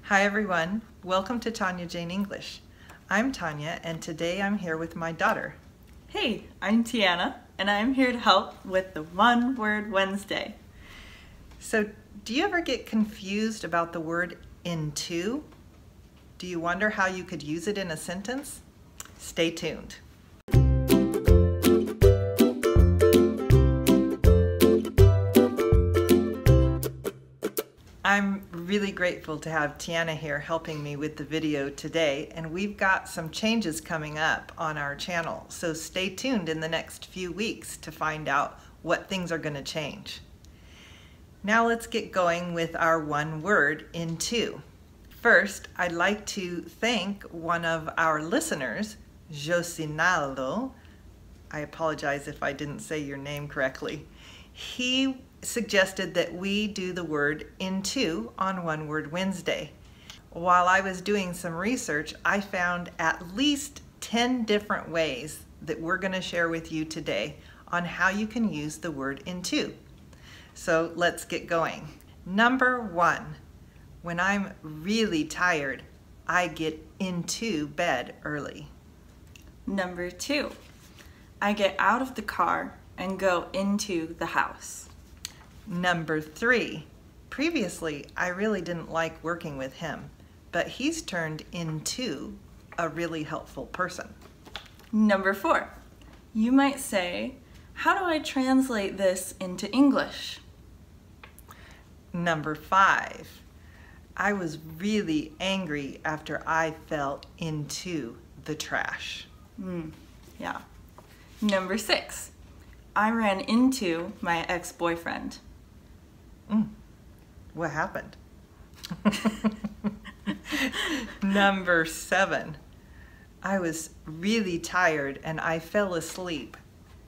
Hi everyone, welcome to Tanya Jane English. I'm Tanya and today I'm here with my daughter. Hey, I'm Tiana and I'm here to help with the One Word Wednesday. So, do you ever get confused about the word into? Do you wonder how you could use it in a sentence? Stay tuned. I'm really grateful to have Tiana here helping me with the video today, and we've got some changes coming up on our channel, so stay tuned in the next few weeks to find out what things are going to change. Now let's get going with our one word, into. First, I'd like to thank one of our listeners, Josinaldo. I apologize if I didn't say your name correctly. He suggested that we do the word into on One Word Wednesday. While I was doing some research, I found at least 10 different ways that we're going to share with you today on how you can use the word into. So let's get going. Number 1, when I'm really tired, I get into bed early. Number 2, I get out of the car and go into the house. Number 3, previously I really didn't like working with him, but he's turned into a really helpful person. Number 4, you might say, how do I translate this into English? Number 5, I was really angry after I fell into the trash. Yeah. Number 6, I ran into my ex-boyfriend. What happened? Number 7, I was really tired and I fell asleep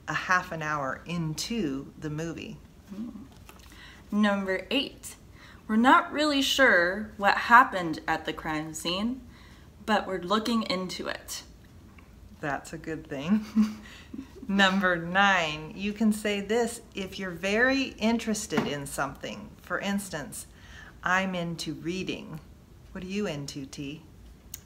a half an hour into the movie. Number 8, we're not really sure what happened at the crime scene, but we're looking into it. That's a good thing. Number 9, you can say this if you're very interested in something. For instance, I'm into reading. What are you into, T?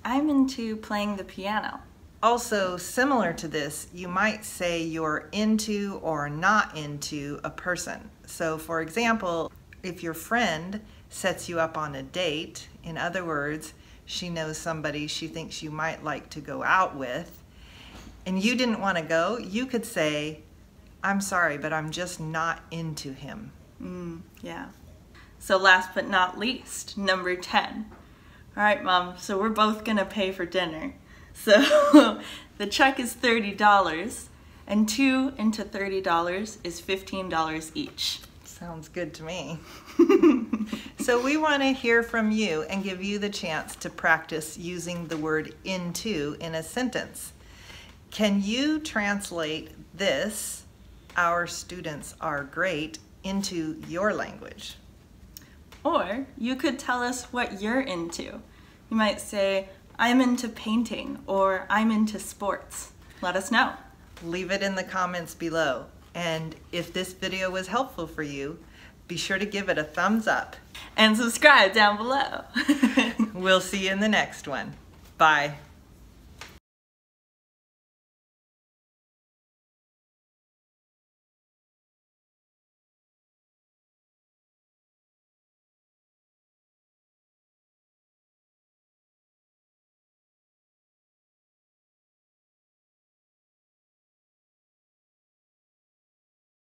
I'm into playing the piano. Also, similar to this, you might say you're into or not into a person. So, for example, if your friend sets you up on a date, in other words, she knows somebody she thinks you might like to go out with, and you didn't want to go, you could say, I'm sorry, but I'm just not into him. Yeah. So last but not least, number 10. All right, Mom, so we're both going to pay for dinner. So the check is $30, and 2 into $30 is $15 each. Sounds good to me. So we want to hear from you and give you the chance to practice using the word into in a sentence. Can you translate this, "Our students are great," into your language? Or you could tell us what you're into. You might say, I'm into painting, or I'm into sports. Let us know. Leave it in the comments below. And if this video was helpful for you, be sure to give it a thumbs up. And subscribe down below. We'll see you in the next one. Bye.